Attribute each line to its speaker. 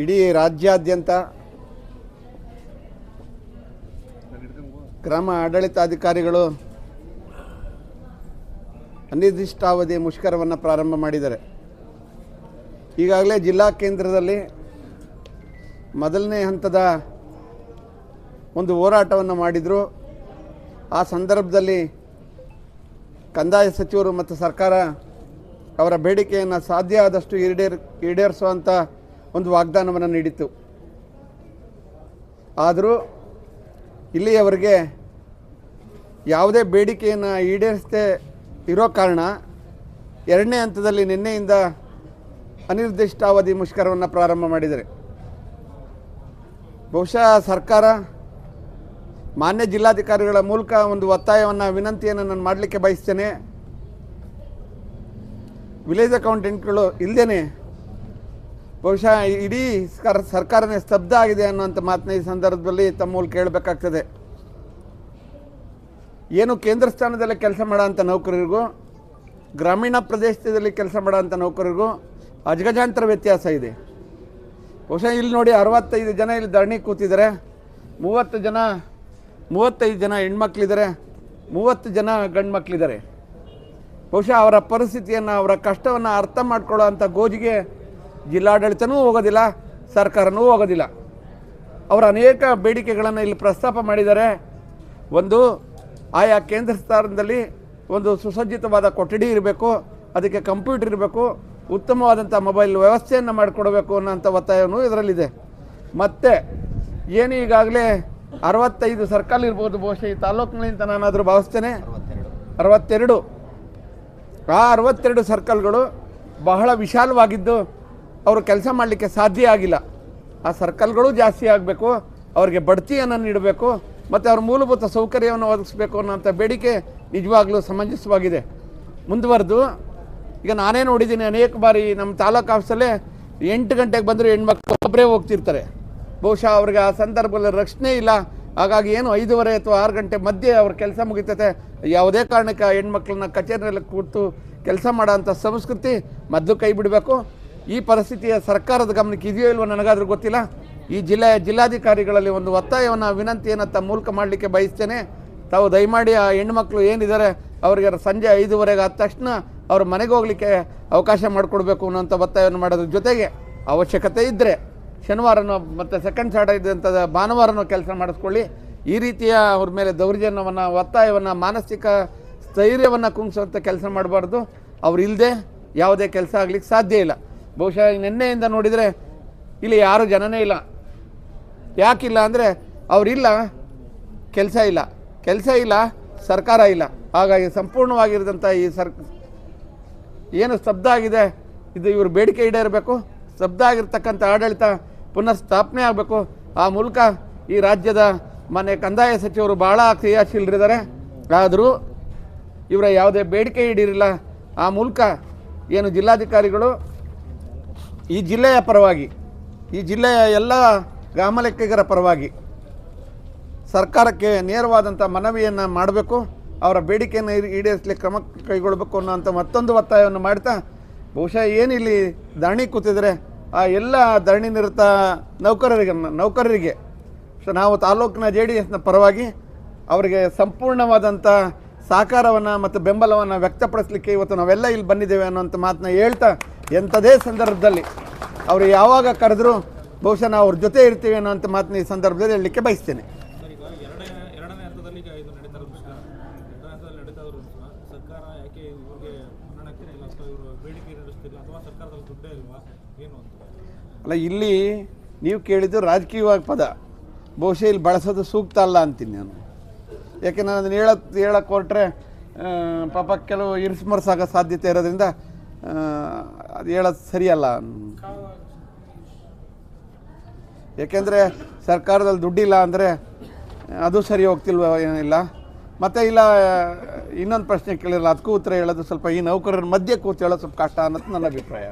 Speaker 1: ಇಡೀ ರಾಜ್ಯಾದ್ಯಂತ ಗ್ರಾಮ ಆಡಳಿತಾಧಿಕಾರಿಗಳು ಅನಿರ್ದಿಷ್ಟಾವಧಿ ಮುಷ್ಕರವನ್ನು ಪ್ರಾರಂಭ ಮಾಡಿದ್ದಾರೆ. ಈಗಾಗಲೇ ಜಿಲ್ಲಾ ಕೇಂದ್ರದಲ್ಲಿ ಮೊದಲನೇ ಹಂತದ ಒಂದು ಹೋರಾಟವನ್ನು ಮಾಡಿದರು. ಆ ಸಂದರ್ಭದಲ್ಲಿ ಕಂದಾಯ ಸಚಿವರು ಮತ್ತು ಸರ್ಕಾರ ಅವರ ಬೇಡಿಕೆಯನ್ನು ಸಾಧ್ಯ ಆದಷ್ಟು ಈಡೇರಿಸುವಂಥ ಒಂದು ವಾಗ್ದಾನವನ್ನು ನೀಡಿತ್ತು. ಆದರೂ ಇಲ್ಲಿಯವರೆಗೆ ಯಾವುದೇ ಬೇಡಿಕೆಯನ್ನು ಈಡೇರಿಸದೇ ಇರೋ ಕಾರಣ ಎರಡನೇ ಹಂತದಲ್ಲಿ ನಿನ್ನೆಯಿಂದ ಅನಿರ್ದಿಷ್ಟಾವಧಿ ಮುಷ್ಕರವನ್ನು ಪ್ರಾರಂಭ ಮಾಡಿದ್ದಾರೆ. ಬಹುಶಃ ಸರ್ಕಾರ ಮಾನ್ಯ ಜಿಲ್ಲಾಧಿಕಾರಿಗಳ ಮೂಲಕ ಒಂದು ಒತ್ತಾಯವನ್ನು ವಿನಂತಿಯನ್ನು ನಾನು ಮಾಡಲಿಕ್ಕೆ ಬಯಸ್ತೇನೆ. ವಿಲೇಜ್ ಅಕೌಂಟೆಂಟ್ಗಳು ಇಲ್ಲದೇ ಬಹುಶಃ ಇಡೀ ಸರ್ಕಾರನೇ ಸ್ತಬ್ಧ ಆಗಿದೆ ಅನ್ನುವಂಥ ಮಾತನ್ನ ಈ ಸಂದರ್ಭದಲ್ಲಿ ತಮ್ಮ ಮೂಲಕ ಹೇಳಬೇಕಾಗ್ತದೆ. ಏನು ಕೇಂದ್ರ ಸ್ಥಾನದಲ್ಲಿ ಕೆಲಸ ಮಾಡೋಂಥ ನೌಕರರಿಗೂ ಗ್ರಾಮೀಣ ಪ್ರದೇಶದಲ್ಲಿ ಕೆಲಸ ಮಾಡೋಂಥ ನೌಕರರಿಗೂ ಅಜಗಜಾಂತರ ವ್ಯತ್ಯಾಸ ಇದೆ. ಬಹುಶಃ ಇಲ್ಲಿ ನೋಡಿ 65 ಜನ ಇಲ್ಲಿ ಧರಣಿ ಕೂತಿದ್ದಾರೆ, 35 ಜನ ಹೆಣ್ಮಕ್ಳಿದ್ದಾರೆ, 30 ಜನ ಗಂಡು ಮಕ್ಕಳಿದ್ದಾರೆ. ಬಹುಶಃ ಅವರ ಪರಿಸ್ಥಿತಿಯನ್ನು ಅವರ ಕಷ್ಟವನ್ನು ಅರ್ಥ ಮಾಡ್ಕೊಳ್ಳೋ ಅಂಥ ಗೋಜಿಗೆ ಜಿಲ್ಲಾಡಳಿತನೂ ಹೋಗೋದಿಲ್ಲ, ಸರ್ಕಾರನೂ ಹೋಗೋದಿಲ್ಲ. ಅವರ ಅನೇಕ ಬೇಡಿಕೆಗಳನ್ನು ಇಲ್ಲಿ ಪ್ರಸ್ತಾಪ ಮಾಡಿದ್ದಾರೆ. ಒಂದು, ಆಯಾ ಕೇಂದ್ರ ಸ್ಥಾನದಲ್ಲಿ ಒಂದು ಸುಸಜ್ಜಿತವಾದ ಕೊಠಡಿ ಇರಬೇಕು, ಅದಕ್ಕೆ ಕಂಪ್ಯೂಟರ್ ಇರಬೇಕು, ಉತ್ತಮವಾದಂಥ ಮೊಬೈಲ್ ವ್ಯವಸ್ಥೆಯನ್ನು ಮಾಡಿಕೊಡಬೇಕು ಅನ್ನೋಂಥ ಒತ್ತಾಯವೂ ಇದರಲ್ಲಿದೆ. ಮತ್ತು ಏನು ಈಗಾಗಲೇ 65 ಸರ್ಕಲ್ ಇರ್ಬೋದು ಬಹುಶಃ ಈ ತಾಲೂಕಿನಿಂದ ನಾನಾದರೂ ಭಾವಿಸ್ತೇನೆ, 62 ಆ 62 ಸರ್ಕಲ್ಗಳು ಬಹಳ ವಿಶಾಲವಾಗಿದ್ದು ಅವರು ಕೆಲಸ ಮಾಡಲಿಕ್ಕೆ ಸಾಧ್ಯ ಆಗಿಲ್ಲ. ಆ ಸರ್ಕಲ್ಗಳು ಜಾಸ್ತಿ ಆಗಬೇಕು, ಅವರಿಗೆ ಬಡ್ತಿಯನ್ನು ನೀಡಬೇಕು ಮತ್ತು ಅವ್ರ ಮೂಲಭೂತ ಸೌಕರ್ಯವನ್ನು ಒದಗಿಸಬೇಕು ಅನ್ನೋಂಥ ಬೇಡಿಕೆ ನಿಜವಾಗ್ಲೂ ಸಮಂಜಸವಾಗಿದೆ. ಮುಂದುವರೆದು ಈಗ ನಾನೇ ನೋಡಿದ್ದೀನಿ ಅನೇಕ ಬಾರಿ ನಮ್ಮ ತಾಲೂಕು ಆಫೀಸಲ್ಲೇ 8 ಗಂಟೆಗೆ ಬಂದರೂ ಹೆಣ್ಮಕ್ಳು ಒಬ್ಬರೇ ಹೋಗ್ತಿರ್ತಾರೆ. ಬಹುಶಃ ಅವ್ರಿಗೆ ಆ ಸಂದರ್ಭದಲ್ಲಿ ರಕ್ಷಣೆ ಇಲ್ಲ. ಹಾಗಾಗಿ ಏನು 5:30 ಅಥವಾ 6 ಗಂಟೆ ಮಧ್ಯೆ ಅವ್ರ ಕೆಲಸ ಮುಗಿತೈತೆ. ಯಾವುದೇ ಕಾರಣಕ್ಕೆ ಹೆಣ್ಮಕ್ಳನ್ನ ಕಚೇರಿಯಲ್ಲಿ ಕೂತು ಕೆಲಸ ಮಾಡೋಂಥ ಸಂಸ್ಕೃತಿ ಮೊದಲು ಕೈ ಬಿಡಬೇಕು. ಈ ಪರಿಸ್ಥಿತಿಯ ಸರ್ಕಾರದ ಗಮನಕ್ಕೆ ಇದೆಯೋ ಇಲ್ವೋ ನನಗಾದ್ರೂ ಗೊತ್ತಿಲ್ಲ. ಈ ಜಿಲ್ಲಾಧಿಕಾರಿಗಳಲ್ಲಿ ಒಂದು ಒತ್ತಾಯವನ್ನು ವಿನಂತಿಯನ್ನು ತಮ್ಮ ಮೂಲಕ ಮಾಡಲಿಕ್ಕೆ ಬಯಸ್ತೇನೆ. ತಾವು ದಯಮಾಡಿ ಆ ಹೆಣ್ಮಕ್ಳು ಏನಿದ್ದಾರೆ ಅವರಿಗೆ ಸಂಜೆ 5:30 ಆದ ತಕ್ಷಣ ಅವ್ರ ಮನೆಗೆ ಹೋಗಲಿಕ್ಕೆ ಅವಕಾಶ ಮಾಡಿಕೊಡ್ಬೇಕು ಅನ್ನೋಂಥ ಒತ್ತಾಯವನ್ನು ಮಾಡೋದ್ರ ಜೊತೆಗೆ ಅವಶ್ಯಕತೆ ಇದ್ದರೆ ಶನಿವಾರನೋ ಮತ್ತು ಸೆಕೆಂಡ್ ಸಾಟರ್ಡೆ ಇದ್ದಂಥದ್ದು ಭಾನುವಾರನೋ ಕೆಲಸ ಮಾಡಿಸ್ಕೊಳ್ಳಿ. ಈ ರೀತಿಯ ಅವ್ರ ಮೇಲೆ ದೌರ್ಜನ್ಯವನ್ನು, ಒತ್ತಾಯವನ್ನು, ಮಾನಸಿಕ ಸ್ಥೈರ್ಯವನ್ನು ಕುಂಗಿಸುವಂಥ ಕೆಲಸ ಮಾಡಬಾರ್ದು. ಅವ್ರು ಇಲ್ಲದೆ ಯಾವುದೇ ಕೆಲಸ ಆಗಲಿಕ್ಕೆ ಸಾಧ್ಯ ಇಲ್ಲ. ಬಹುಶಃ ನಿನ್ನೆಯಿಂದ ನೋಡಿದರೆ ಇಲ್ಲಿ ಯಾರೂ ಜನನೇ ಇಲ್ಲ. ಯಾಕಿಲ್ಲ ಅಂದರೆ ಅವರಿಲ್ಲ, ಕೆಲಸ ಇಲ್ಲ, ಸರ್ಕಾರ ಇಲ್ಲ. ಹಾಗಾಗಿ ಸಂಪೂರ್ಣವಾಗಿರೋದಂಥ ಈ ಏನು ಸ್ತಬ್ಧ ಆಗಿದೆ, ಇದು ಇವರು ಬೇಡಿಕೆ ಈಡೇರಬೇಕು. ಸ್ತಬ್ಧ ಆಗಿರ್ತಕ್ಕಂಥ ಆಡಳಿತ ಪುನಃ ಸ್ಥಾಪನೆ ಆಗಬೇಕು. ಆ ಮೂಲಕ ಈ ರಾಜ್ಯದ ಮನೆ ಕಂದಾಯ ಸಚಿವರು ಭಾಳ ಕ್ರಿಯಾಶೀಲರಿದ್ದಾರೆ. ಆದರೂ ಇವರ ಯಾವುದೇ ಬೇಡಿಕೆ ಈಡೇರಿಲ್ಲ. ಆ ಮೂಲಕ ಏನು ಜಿಲ್ಲಾಧಿಕಾರಿಗಳು ಈ ಜಿಲ್ಲೆಯ ಪರವಾಗಿ, ಈ ಜಿಲ್ಲೆಯ ಎಲ್ಲ ಗ್ರಾಮ ಲೆಕ್ಕಿಗರ ಪರವಾಗಿ ಸರ್ಕಾರಕ್ಕೆ ನೇರವಾದಂಥ ಮನವಿಯನ್ನು ಮಾಡಬೇಕು. ಅವರ ಬೇಡಿಕೆಯನ್ನು ಈಡೇರಿಸಲಿಕ್ಕೆ ಕ್ರಮ ಕೈಗೊಳ್ಳಬೇಕು ಅನ್ನೋಂಥ ಮತ್ತೊಂದು ಒತ್ತಾಯವನ್ನು ಮಾಡ್ತಾ, ಬಹುಶಃ ಏನಿಲ್ಲಿ ಧರಣಿ ಕೂತಿದ್ದಾರೆ ಆ ಎಲ್ಲ ಧರಣಿ ನಿರತ ನೌಕರರಿಗೆ ನಾವು ತಾಲೂಕಿನ JDSನ ಪರವಾಗಿ ಅವರಿಗೆ ಸಂಪೂರ್ಣವಾದಂಥ ಸಹಕಾರವನ್ನು ಮತ್ತು ಬೆಂಬಲವನ್ನು ವ್ಯಕ್ತಪಡಿಸಲಿಕ್ಕೆ ಇವತ್ತು ನಾವೆಲ್ಲ ಇಲ್ಲಿ ಬಂದಿದ್ದೇವೆ ಅನ್ನೋಂಥ ಮಾತನ್ನ ಹೇಳ್ತಾ, ಎಂಥದೇ ಸಂದರ್ಭದಲ್ಲಿ ಅವರು ಯಾವಾಗ ಕರೆದರೂ ಬಹುಶಃ ನಾವು ಅವ್ರ ಜೊತೆ ಇರ್ತೀವಿ ಅನ್ನೋಂಥ ಮಾತನ್ನ ಈ ಸಂದರ್ಭದಲ್ಲಿ ಹೇಳಲಿಕ್ಕೆ ಬಯಸ್ತೇನೆ. ಅಲ್ಲ, ಇಲ್ಲಿ ನೀವು ಕೇಳಿದ್ದು ರಾಜಕೀಯವಾಗಿ ಪದ, ಬಹುಶಃ ಇಲ್ಲಿ ಬಳಸೋದು ಸೂಕ್ತ ಅಲ್ಲ ಅಂತೀನಿ ನಾನು. ಯಾಕೆ ನಾನು ಅದನ್ನು ಹೇಳಕ್ಕೆ ಹೊರಟ್ರೆ ಪಾಪ ಕೆಲವು ಇರಿಸ್ಮರ್ಸಾಗೋ ಸಾಧ್ಯತೆ ಇರೋದ್ರಿಂದ ಅದು ಹೇಳೋದು ಸರಿಯಲ್ಲ. ಏಕೆಂದರೆ ಸರ್ಕಾರದಲ್ಲಿ ದುಡ್ಡಿಲ್ಲ ಅಂದರೆ ಅದು ಸರಿ ಹೋಗ್ತಿಲ್ವ ಏನಿಲ್ಲ. ಮತ್ತು ಇಲ್ಲ ಇನ್ನೊಂದು ಪ್ರಶ್ನೆ ಕೇಳಿರಲ್ಲ, ಅದಕ್ಕೂ ಉತ್ತರ ಹೇಳೋದು ಸ್ವಲ್ಪ ಈ ನೌಕರರ ಮಧ್ಯೆ ಕೂತು ಹೇಳೋದು ಸ್ವಲ್ಪ ಕಷ್ಟ ಅನ್ನೋದು ನನ್ನ ಅಭಿಪ್ರಾಯ.